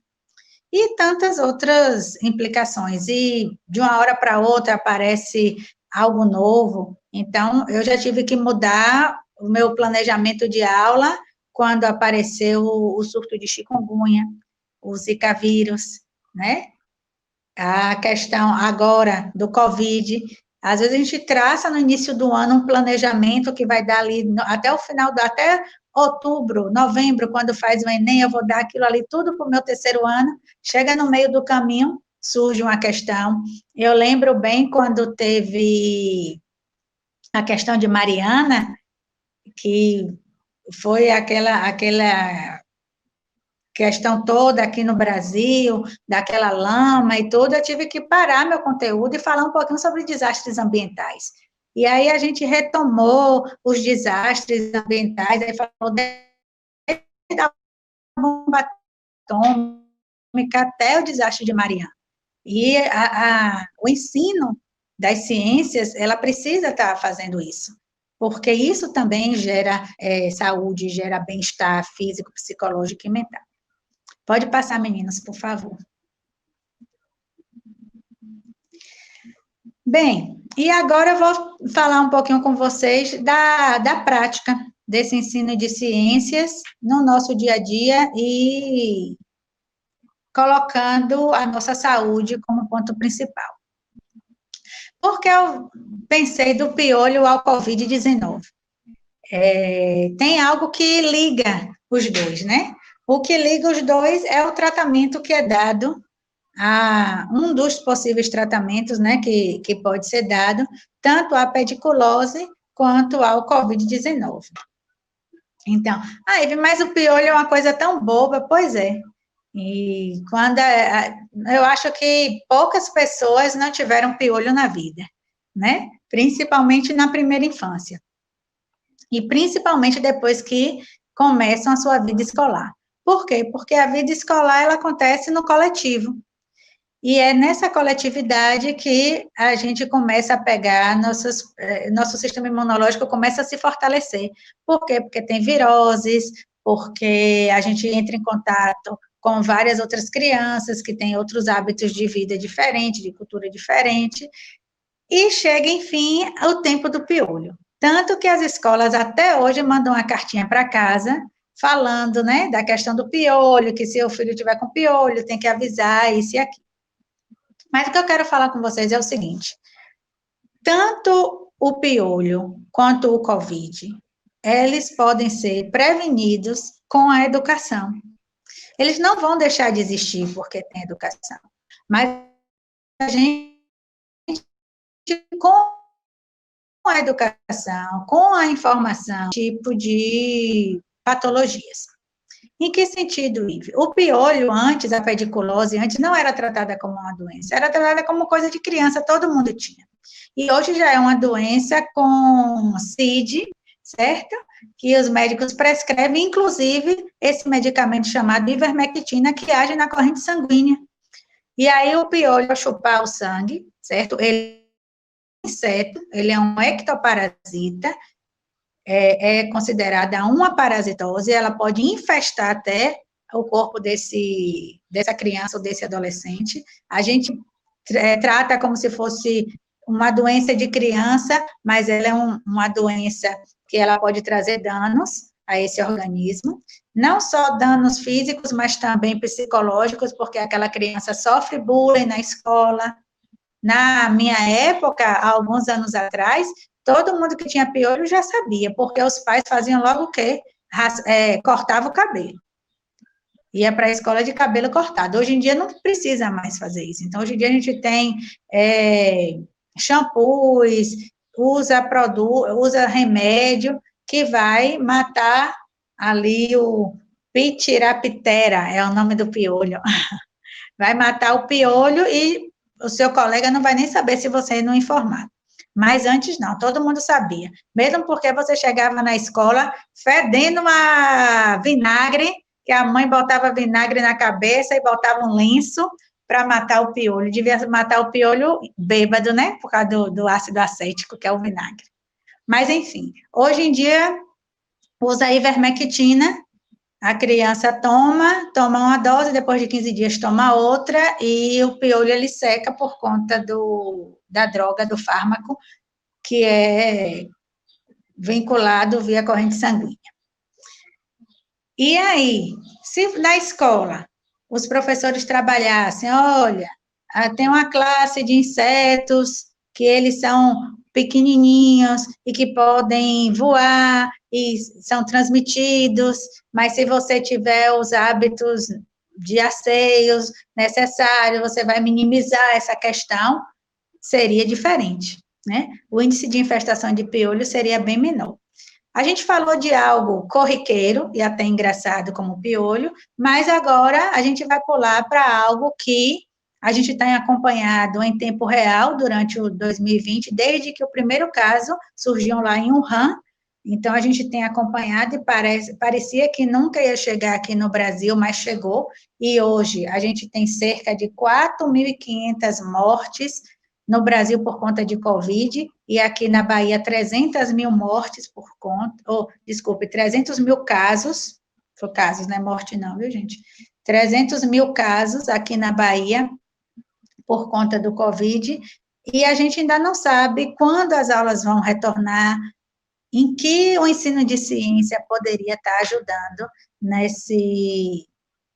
e tantas outras implicações. E de uma hora para outra aparece algo novo, então eu já tive que mudar o meu planejamento de aula quando apareceu o surto de chikungunya, o Zika vírus, né? A questão agora do Covid. Às vezes a gente traça no início do ano um planejamento que vai dar ali até o final, até outubro, novembro, quando faz o Enem, eu vou dar aquilo ali tudo para o meu terceiro ano, chega no meio do caminho, surge uma questão. Eu lembro bem quando teve a questão de Mariana, que foi aquela questão toda aqui no Brasil, daquela lama e tudo, eu tive que parar meu conteúdo e falar um pouquinho sobre desastres ambientais. E aí a gente retomou os desastres ambientais, aí falou da bomba atômica até o desastre de Mariana. E o ensino das ciências, ela precisa estar fazendo isso, porque isso também gera saúde, gera bem-estar físico, psicológico e mental. Pode passar, meninas, por favor. Bem, e agora eu vou falar um pouquinho com vocês da prática, desse ensino de ciências no nosso dia a dia e colocando a nossa saúde como ponto principal. Por que eu pensei do piolho ao Covid-19? Tem algo que liga os dois, né? O que liga os dois é o tratamento que é dado um dos possíveis tratamentos, né, que pode ser dado, tanto à pediculose quanto ao Covid-19. Então, Ivy, mas o piolho é uma coisa tão boba, pois é. E eu acho que poucas pessoas não tiveram piolho na vida, né? Principalmente na primeira infância. E principalmente depois que começam a sua vida escolar. Por quê? Porque a vida escolar, ela acontece no coletivo. E é nessa coletividade que a gente começa a pegar, nosso sistema imunológico começa a se fortalecer. Por quê? Porque tem viroses, porque a gente entra em contato com várias outras crianças que têm outros hábitos de vida diferentes, de cultura diferente, e chega, enfim, o tempo do piolho. Tanto que as escolas até hoje mandam uma cartinha para casa, falando, né, da questão do piolho, que se o filho tiver com piolho, tem que avisar isso e aquilo. Mas o que eu quero falar com vocês é o seguinte, tanto o piolho quanto o Covid, eles podem ser prevenidos com a educação. Eles não vão deixar de existir porque tem educação, mas a gente, com a educação, com a informação, tipo de patologias. Em que sentido, Ive? O piolho, antes, a pediculose, antes não era tratada como uma doença, era tratada como coisa de criança, todo mundo tinha. E hoje já é uma doença com CID, certo? Que os médicos prescrevem, inclusive, esse medicamento chamado ivermectina, que age na corrente sanguínea. E aí, o piolho, ao chupar o sangue, certo? Ele é um inseto, ele é um ectoparasita, é considerada uma parasitose, ela pode infestar até o corpo dessa criança ou desse adolescente. A gente trata como se fosse uma doença de criança, mas ela é uma doença que ela pode trazer danos a esse organismo, não só danos físicos, mas também psicológicos, porque aquela criança sofre bullying na escola. Na minha época, há alguns anos atrás, todo mundo que tinha piolho já sabia, porque os pais faziam logo o quê? Cortava o cabelo. Ia para a escola de cabelo cortado. Hoje em dia não precisa mais fazer isso. Então, hoje em dia a gente tem shampoos, usa remédio que vai matar ali o pitiraptera, é o nome do piolho. Vai matar o piolho e o seu colega não vai nem saber se você não informar. Mas antes não, todo mundo sabia. Mesmo porque você chegava na escola fedendo uma vinagre, que a mãe botava vinagre na cabeça e botava um lenço para matar o piolho. Devia matar o piolho bêbado, né? Por causa do ácido acético, que é o vinagre. Mas, enfim, hoje em dia, usa ivermectina, a criança toma uma dose, depois de 15 dias toma outra, e o piolho ele seca por conta da droga, do fármaco, que é vinculado via corrente sanguínea. E aí, se na escola os professores trabalhassem, olha, tem uma classe de insetos que eles são pequenininhos e que podem voar e são transmitidos, mas se você tiver os hábitos de asseios necessários, você vai minimizar essa questão, seria diferente, né? O índice de infestação de piolho seria bem menor. A gente falou de algo corriqueiro e até engraçado como o piolho, mas agora a gente vai pular para algo que a gente tem acompanhado em tempo real durante o 2020, desde que o primeiro caso surgiu lá em Wuhan. Então, a gente tem acompanhado e parecia que nunca ia chegar aqui no Brasil, mas chegou. E hoje a gente tem cerca de 4.500 mortes no Brasil por conta de Covid, e aqui na Bahia 300 mil mortes por conta, 300 mil casos, né, morte não, viu, gente? 300 mil casos aqui na Bahia por conta do Covid, e a gente ainda não sabe quando as aulas vão retornar, em que o ensino de ciência poderia estar ajudando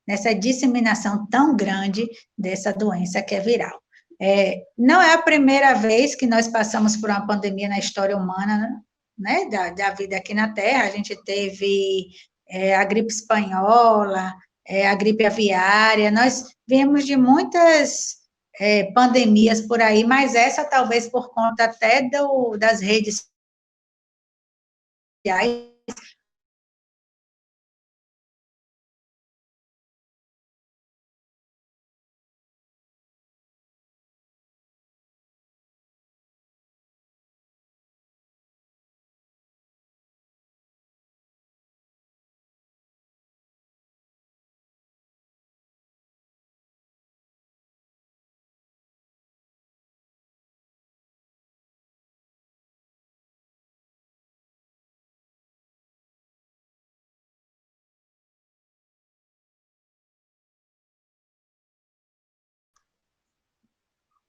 nessa disseminação tão grande dessa doença que é viral. Não é a primeira vez que nós passamos por uma pandemia na história humana, né, da vida aqui na Terra. A gente teve a gripe espanhola, a gripe aviária, nós viemos de muitas pandemias por aí, mas essa talvez por conta até das redes sociais.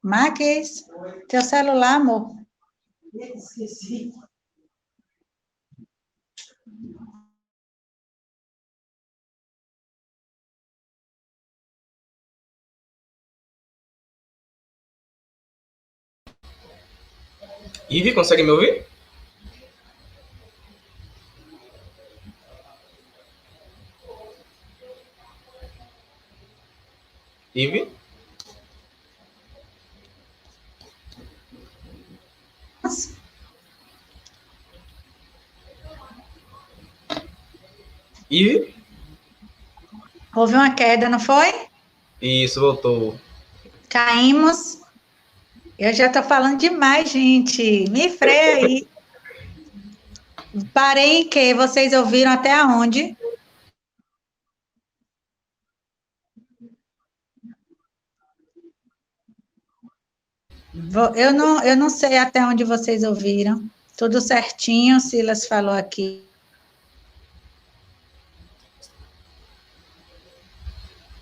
Marques, teu celular, amor. Esqueci. Ive, consegue me ouvir? Ive? Ive? Houve uma queda, não foi? Isso, voltou. Caímos. Eu já estou falando demais, gente. Me freia aí. Parei em quê? Vocês ouviram até onde? Eu não sei até onde vocês ouviram. Tudo certinho, Silas falou aqui.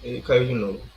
Ele caiu de novo.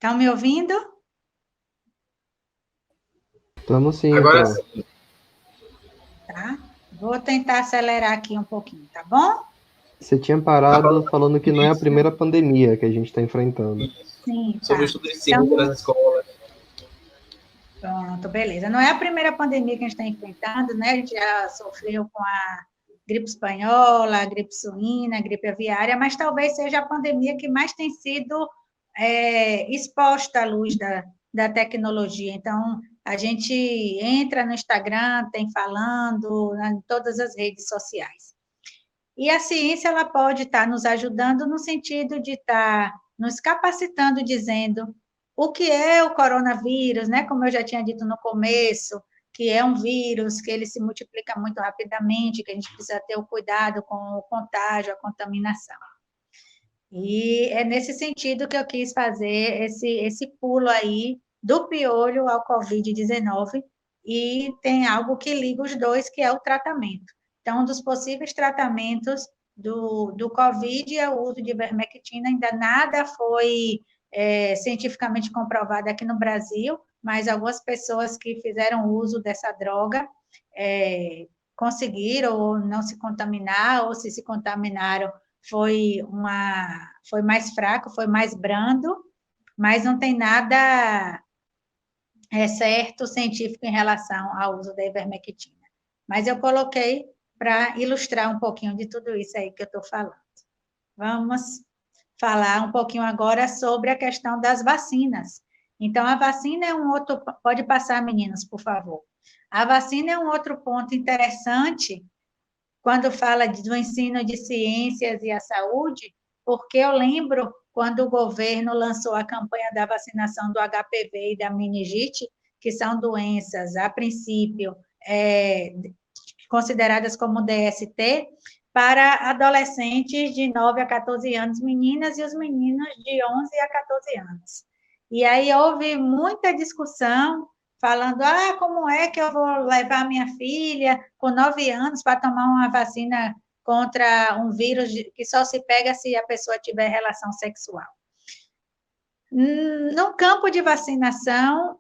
Estão me ouvindo? Estamos sim, Agora então. sim. Tá. Vou tentar acelerar aqui um pouquinho, tá bom? Você tinha parado falando que não é a primeira pandemia que a gente está enfrentando. Sim, tá. Sobre o estudo de ciência nas escolas. Pronto, beleza. Não é a primeira pandemia que a gente está enfrentando, né? A gente já sofreu com a gripe espanhola, a gripe suína, a gripe aviária, mas talvez seja a pandemia que mais tem sido exposta à luz da tecnologia. Então, a gente entra no Instagram, tem falando, em todas as redes sociais. E a ciência, ela pode estar nos ajudando no sentido de estar nos capacitando, dizendo o que é o coronavírus, né? Como eu já tinha dito no começo, que é um vírus, que ele se multiplica muito rapidamente, que a gente precisa ter o cuidado com o contágio, a contaminação. E é nesse sentido que eu quis fazer esse pulo aí do piolho ao Covid-19, e tem algo que liga os dois, que é o tratamento. Então, um dos possíveis tratamentos do Covid é o uso de ivermectina. Ainda nada foi cientificamente comprovado aqui no Brasil, mas algumas pessoas que fizeram uso dessa droga conseguiram ou não se contaminar, ou se contaminaram, foi mais fraco, foi mais brando, mas não tem nada certo científico em relação ao uso da ivermectina. Mas eu coloquei para ilustrar um pouquinho de tudo isso aí que eu estou falando. Vamos falar um pouquinho agora sobre a questão das vacinas. Então, a vacina é um outro... Pode passar, meninos, por favor. A vacina é um outro ponto interessante quando fala do ensino de ciências e a saúde, porque eu lembro quando o governo lançou a campanha da vacinação do HPV e da meningite, que são doenças, a princípio, consideradas como DST, para adolescentes de 9 a 14 anos, meninas, e os meninos de 11 a 14 anos. E aí houve muita discussão, falando, como é que eu vou levar minha filha com 9 anos para tomar uma vacina contra um vírus que só se pega se a pessoa tiver relação sexual. No campo de vacinação,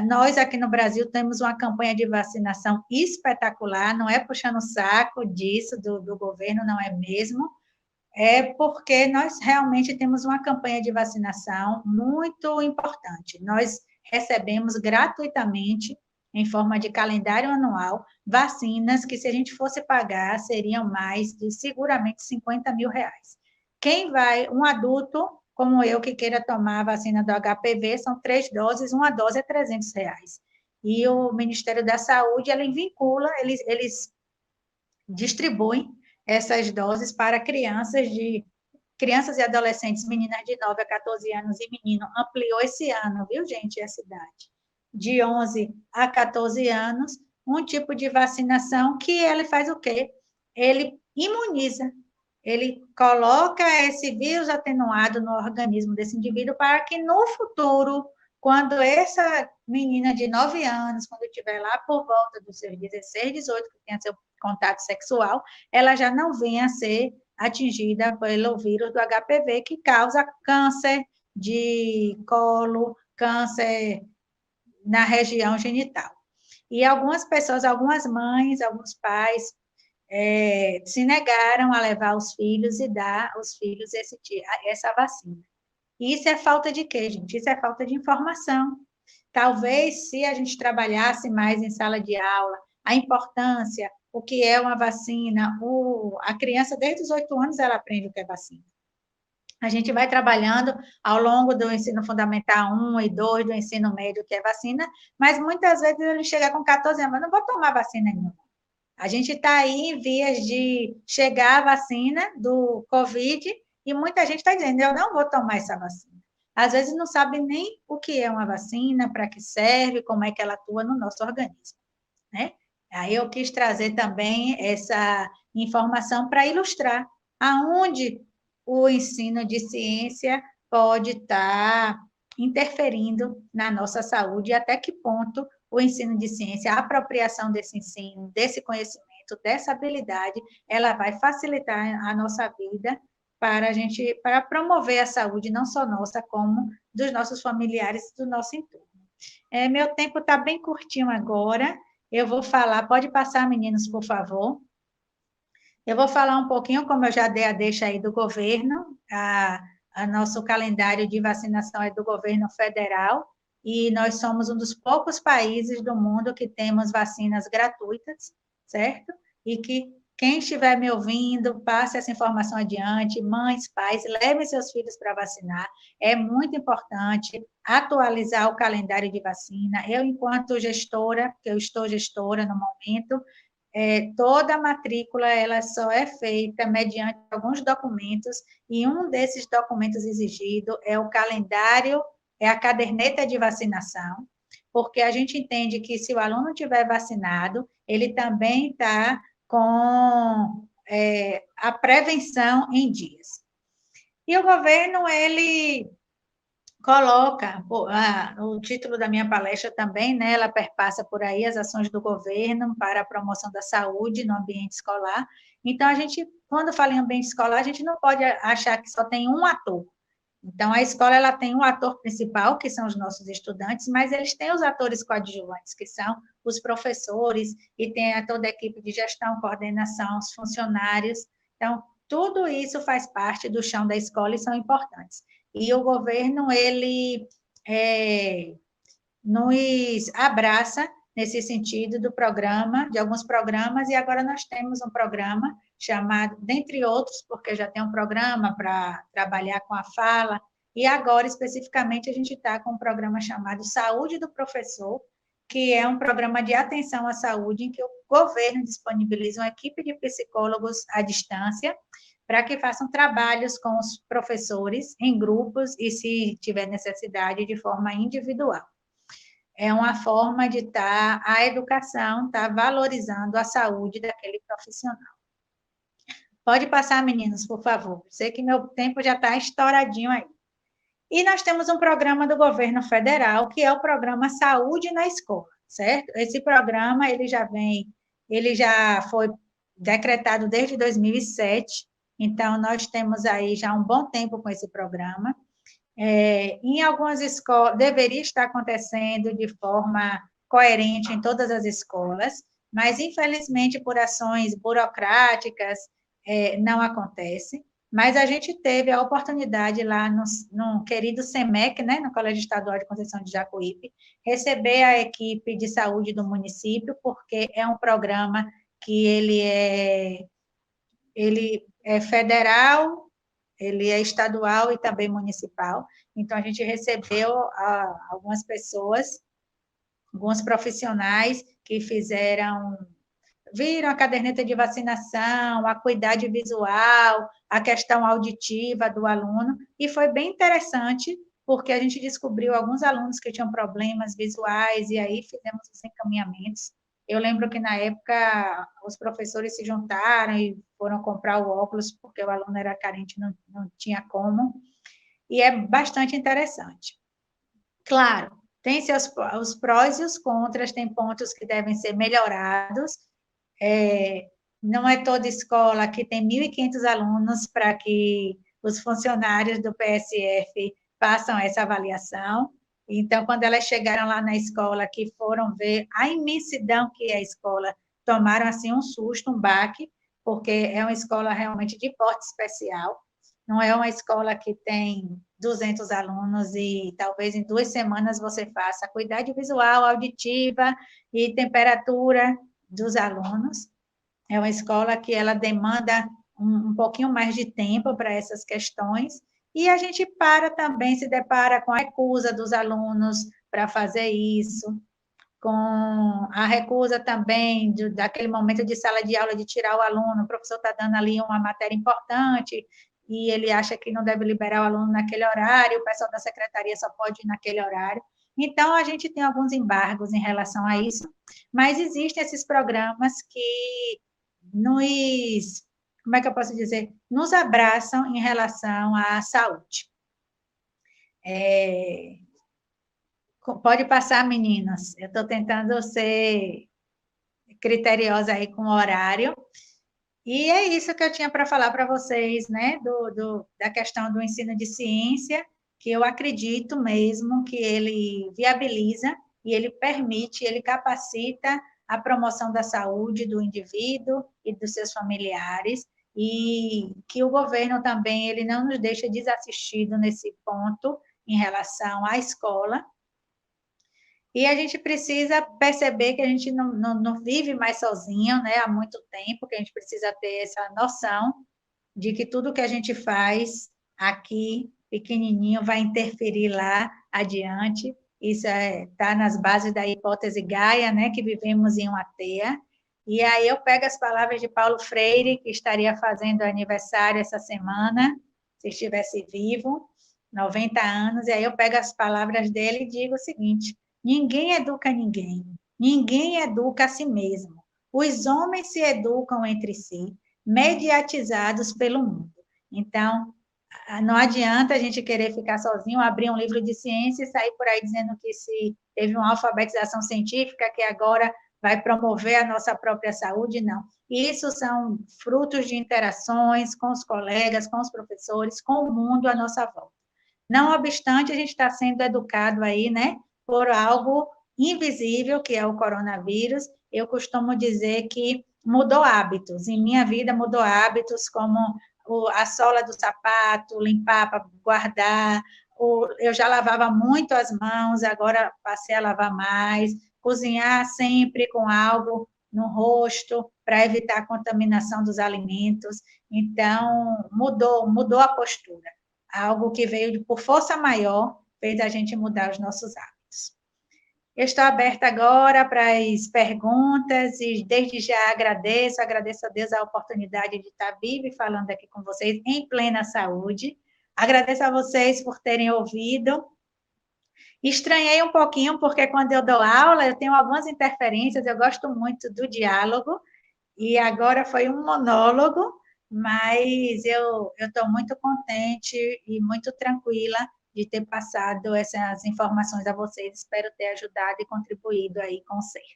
nós aqui no Brasil temos uma campanha de vacinação espetacular, não é puxando o saco disso, do governo, não é mesmo, é porque nós realmente temos uma campanha de vacinação muito importante. Nós recebemos gratuitamente, em forma de calendário anual, vacinas que, se a gente fosse pagar, seriam mais de, seguramente, 50 mil reais. Quem vai, um adulto como eu, que queira tomar a vacina do HPV, são 3 doses, uma dose é 300 reais. E o Ministério da Saúde, ele vincula, eles distribuem essas doses para crianças e adolescentes, meninas de 9 a 14 anos e menino, ampliou esse ano, viu, gente, essa idade, de 11 a 14 anos, um tipo de vacinação que ele faz o quê? Ele imuniza, ele coloca esse vírus atenuado no organismo desse indivíduo para que no futuro, quando essa menina de 9 anos, quando estiver lá por volta dos seus 16, 18, que tenha seu contato sexual, ela já não venha a ser atingida pelo vírus do HPV, que causa câncer de colo, câncer na região genital. E algumas pessoas, algumas mães, alguns pais, se negaram a levar os filhos e dar aos filhos essa vacina. E isso é falta de quê, gente? Isso é falta de informação. Talvez, se a gente trabalhasse mais em sala de aula, a importância, o que é uma vacina, a criança, desde os 8 anos, ela aprende o que é vacina. A gente vai trabalhando ao longo do ensino fundamental 1 e 2, do ensino médio, que é vacina, mas muitas vezes ele chega com 14 anos, mas não vou tomar vacina nenhuma. A gente está aí em vias de chegar a vacina do Covid e muita gente está dizendo, eu não vou tomar essa vacina. Às vezes não sabe nem o que é uma vacina, para que serve, como é que ela atua no nosso organismo, né? Aí eu quis trazer também essa informação para ilustrar aonde o ensino de ciência pode estar interferindo na nossa saúde e até que ponto o ensino de ciência, a apropriação desse ensino, desse conhecimento, dessa habilidade, ela vai facilitar a nossa vida para promover a saúde, não só nossa, como dos nossos familiares e do nosso entorno. Meu tempo está bem curtinho agora, eu vou falar, pode passar, meninos, por favor. Eu vou falar um pouquinho, como eu já dei a deixa aí do governo, nosso calendário de vacinação é do governo federal, e nós somos um dos poucos países do mundo que temos vacinas gratuitas, certo? E que quem estiver me ouvindo, passe essa informação adiante, mães, pais, levem seus filhos para vacinar, é muito importante atualizar o calendário de vacina. Eu, enquanto gestora, porque eu estou gestora no momento, toda a matrícula ela só é feita mediante alguns documentos, e um desses documentos exigido é o calendário, é a caderneta de vacinação, porque a gente entende que se o aluno tiver vacinado, ele também está com a prevenção em dias. E o governo, ele coloca, o título da minha palestra também, né, ela perpassa por aí as ações do governo para a promoção da saúde no ambiente escolar. Então, a gente, quando fala em ambiente escolar, a gente não pode achar que só tem um ator. Então, a escola ela tem um ator principal, que são os nossos estudantes, mas eles têm os atores coadjuvantes, que são os professores, e tem toda a equipe de gestão, coordenação, os funcionários. Então, tudo isso faz parte do chão da escola e são importantes. E o governo, ele nos abraça nesse sentido do programa, de alguns programas, e agora nós temos um programa chamado, dentre outros, porque já tem um programa para trabalhar com a fala, e agora, especificamente, a gente está com um programa chamado Saúde do Professor, que é um programa de atenção à saúde, em que o governo disponibiliza uma equipe de psicólogos à distância, para que façam trabalhos com os professores em grupos e, se tiver necessidade, de forma individual. É uma forma de a educação está valorizando a saúde daquele profissional. Pode passar, meninos, por favor. Sei que meu tempo já está estouradinho aí. E nós temos um programa do governo federal, que é o programa Saúde na Escola, certo? Esse programa, ele já foi decretado desde 2007, então nós temos aí já um bom tempo com esse programa. Em algumas escolas, deveria estar acontecendo de forma coerente em todas as escolas, mas, infelizmente, por ações burocráticas, não acontece. Mas a gente teve a oportunidade lá no querido SEMEC, né, no Colégio Estadual de Conceição de Jacuípe, receber a equipe de saúde do município, porque é um programa que ele é federal, ele é estadual e também municipal. Então, a gente recebeu algumas pessoas, alguns profissionais que viram a caderneta de vacinação, a acuidade visual, a questão auditiva do aluno, e foi bem interessante, porque a gente descobriu alguns alunos que tinham problemas visuais, e aí fizemos os encaminhamentos. Eu lembro que, na época, os professores se juntaram e foram comprar o óculos, porque o aluno era carente, não tinha como, e é bastante interessante. Claro, tem os prós e os contras, tem pontos que devem ser melhorados. Não é toda escola que tem 1.500 alunos para que os funcionários do PSF façam essa avaliação. Então, quando elas chegaram lá na escola, que foram ver a imensidão que é a escola, tomaram assim um susto, um baque, porque é uma escola realmente de porte especial. Não é uma escola que tem 200 alunos e talvez em 2 semanas você faça acuidade visual, auditiva e temperatura dos alunos. É uma escola que ela demanda um pouquinho mais de tempo para essas questões, e a gente também se depara com a recusa dos alunos para fazer isso, com a recusa também daquele momento de sala de aula de tirar o aluno, o professor está dando ali uma matéria importante, e ele acha que não deve liberar o aluno naquele horário, o pessoal da secretaria só pode ir naquele horário. Então, a gente tem alguns embargos em relação a isso, mas existem esses programas que como é que eu posso dizer? Nos abraçam em relação à saúde. Pode passar, meninas. Eu estou tentando ser criteriosa aí com o horário. E é isso que eu tinha para falar para vocês, né? Da questão do ensino de ciência, que eu acredito mesmo que ele viabiliza e ele permite, ele capacita a promoção da saúde do indivíduo e dos seus familiares, e que o governo também ele não nos deixa desassistido nesse ponto em relação à escola. E a gente precisa perceber que a gente não vive mais sozinho, né, há muito tempo, que a gente precisa ter essa noção de que tudo que a gente faz aqui, pequenininho, vai interferir lá adiante. Isso está nas bases da hipótese Gaia, né, que vivemos em uma teia. E aí eu pego as palavras de Paulo Freire, que estaria fazendo aniversário essa semana, se estivesse vivo, 90 anos, e aí eu pego as palavras dele e digo o seguinte: ninguém educa ninguém, ninguém educa a si mesmo. Os homens se educam entre si, mediatizados pelo mundo. Então, não adianta a gente querer ficar sozinho, abrir um livro de ciência e sair por aí dizendo que se teve uma alfabetização científica que agora vai promover a nossa própria saúde, não. Isso são frutos de interações com os colegas, com os professores, com o mundo à nossa volta. Não obstante, a gente está sendo educado aí, né, por algo invisível, que é o coronavírus. Eu costumo dizer que mudou hábitos. Em minha vida, mudou hábitos como a sola do sapato, limpar para guardar. Eu já lavava muito as mãos, agora passei a lavar mais. Cozinhar sempre com algo no rosto, para evitar a contaminação dos alimentos. Então, mudou a postura. Algo que veio por força maior, fez a gente mudar os nossos hábitos. Eu estou aberta agora para as perguntas e desde já agradeço a Deus a oportunidade de estar viva e falando aqui com vocês em plena saúde. Agradeço a vocês por terem ouvido. Estranhei um pouquinho, porque quando eu dou aula, eu tenho algumas interferências, eu gosto muito do diálogo, e agora foi um monólogo, mas eu estou muito contente e muito tranquila de ter passado essas informações a vocês. Espero ter ajudado e contribuído aí com o certo.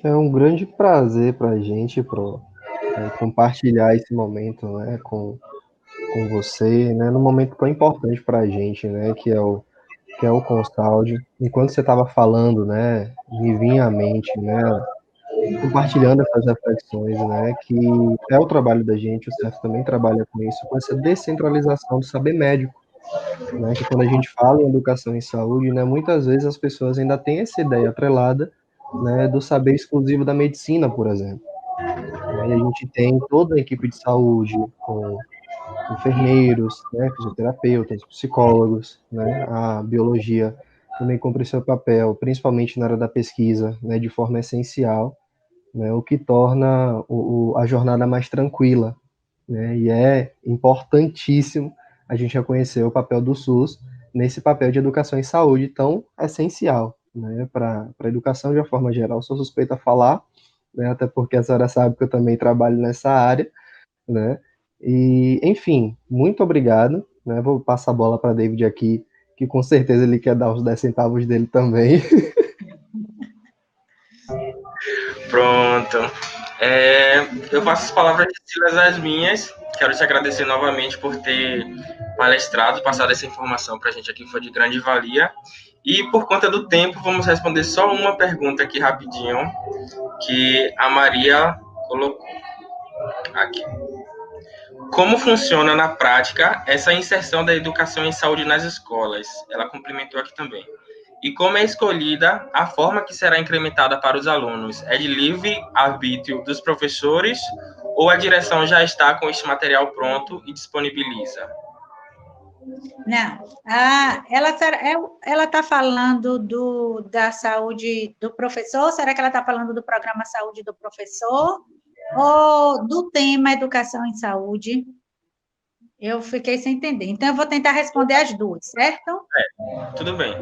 É um grande prazer para a gente compartilhar esse momento, né, com você, né, num momento tão importante para a gente, né, que é o Consalde. Enquanto você estava falando, né, me vinha à mente, né, compartilhando essas reflexões, né, que é o trabalho da gente, o CEF também trabalha com isso, com essa descentralização do saber médico, né, que quando a gente fala em educação em saúde, né, muitas vezes as pessoas ainda têm essa ideia atrelada, né, do saber exclusivo da medicina, por exemplo. E a gente tem toda a equipe de saúde, com enfermeiros, né, fisioterapeutas, psicólogos, né, a biologia também cumpre seu papel, principalmente na área da pesquisa, né, de forma essencial, né, o que torna a jornada mais tranquila, né, e é importantíssimo a gente reconhecer o papel do SUS nesse papel de educação em saúde tão essencial, né, para a educação de uma forma geral. Sou suspeita a falar, né, até porque a senhora sabe que eu também trabalho nessa área, né, e, enfim, muito obrigado, né, vou passar a bola para David aqui, que com certeza ele quer dar os 10 centavos dele também. Pronto. Eu passo as palavras de Silas às minhas. Quero te agradecer novamente por ter palestrado, passado essa informação para a gente aqui, foi de grande valia. E por conta do tempo, vamos responder só uma pergunta aqui rapidinho, que a Maria colocou aqui. Como funciona na prática essa inserção da educação em saúde nas escolas? Ela complementou aqui também. E como é escolhida a forma que será incrementada para os alunos? É de livre arbítrio dos professores ou a direção já está com este material pronto e disponibiliza? Não, ela está falando da saúde do professor? Será que ela está falando do programa Saúde do Professor? Ou do tema Educação em Saúde? Eu fiquei sem entender. Então, eu vou tentar responder as duas, certo? Tudo bem.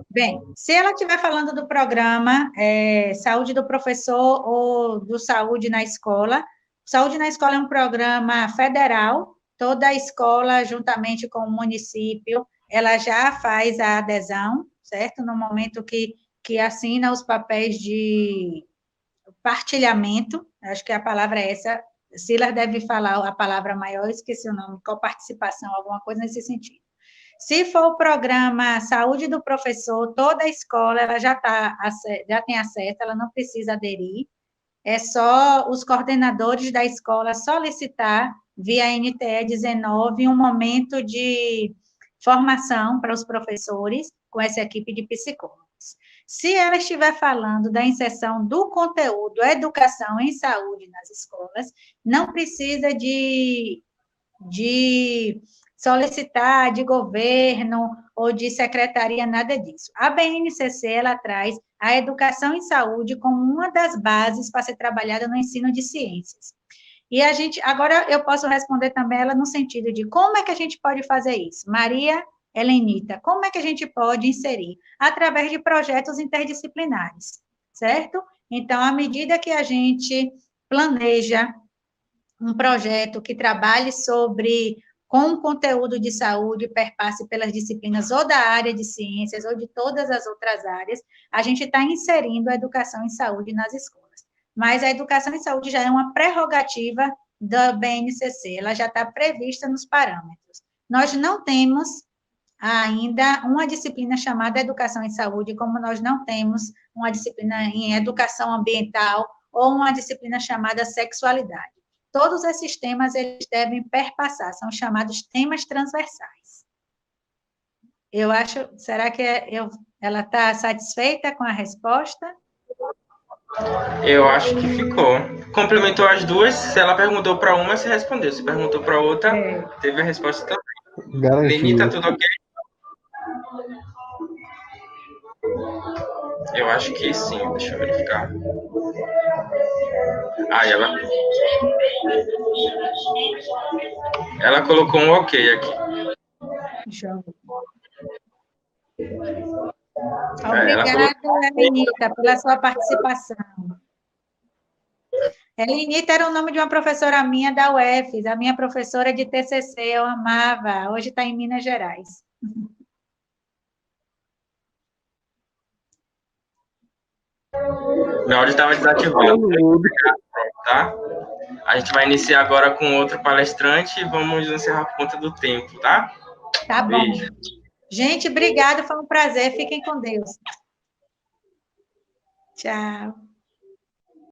Bem, se ela estiver falando do programa Saúde do Professor ou do Saúde na Escola, Saúde na Escola é um programa federal, toda a escola, juntamente com o município, ela já faz a adesão, certo? No momento que assina os papéis de partilhamento, acho que a palavra é essa, Silas deve falar a palavra maior, esqueci o nome, coparticipação, alguma coisa nesse sentido. Se for o programa Saúde do Professor, toda a escola ela já tem acesso, ela não precisa aderir, é só os coordenadores da escola solicitar via NTE 19 um momento de formação para os professores com essa equipe de psicólogos. Se ela estiver falando da inserção do conteúdo educação em saúde nas escolas, não precisa de solicitar de governo ou de secretaria, nada disso. A BNCC, ela traz a educação em saúde como uma das bases para ser trabalhada no ensino de ciências. E agora eu posso responder também ela no sentido de como é que a gente pode fazer isso? Maria Helenita, como é que a gente pode inserir? Através de projetos interdisciplinares, certo? Então, à medida que a gente planeja um projeto que trabalhe com conteúdo de saúde, perpasse pelas disciplinas ou da área de ciências ou de todas as outras áreas, a gente está inserindo a educação em saúde nas escolas. Mas a educação em saúde já é uma prerrogativa da BNCC, ela já está prevista nos parâmetros. Nós não temos ainda uma disciplina chamada Educação em Saúde, como nós não temos uma disciplina em Educação Ambiental ou uma disciplina chamada Sexualidade. Todos esses temas, eles devem perpassar, são chamados temas transversais. Eu acho, será que ela está satisfeita com a resposta? Eu acho que ficou. Complementou as duas, se ela perguntou para uma, se respondeu. Se perguntou para outra, teve a resposta também. Garantido. Leni, tá tudo ok? Eu acho que sim, deixa eu verificar. Ah, ela colocou um ok aqui. Show. Ela Obrigada, colocou... Elenita, pela sua participação. Elenita era o nome de uma professora minha da UFES, a minha professora de TCC, eu amava. Hoje está em Minas Gerais. Meu áudio estava desativado, tá? A gente vai iniciar agora com outro palestrante e vamos encerrar por conta do tempo, tá? Tá bom. Beijo. Gente, obrigada, foi um prazer. Fiquem com Deus. Tchau.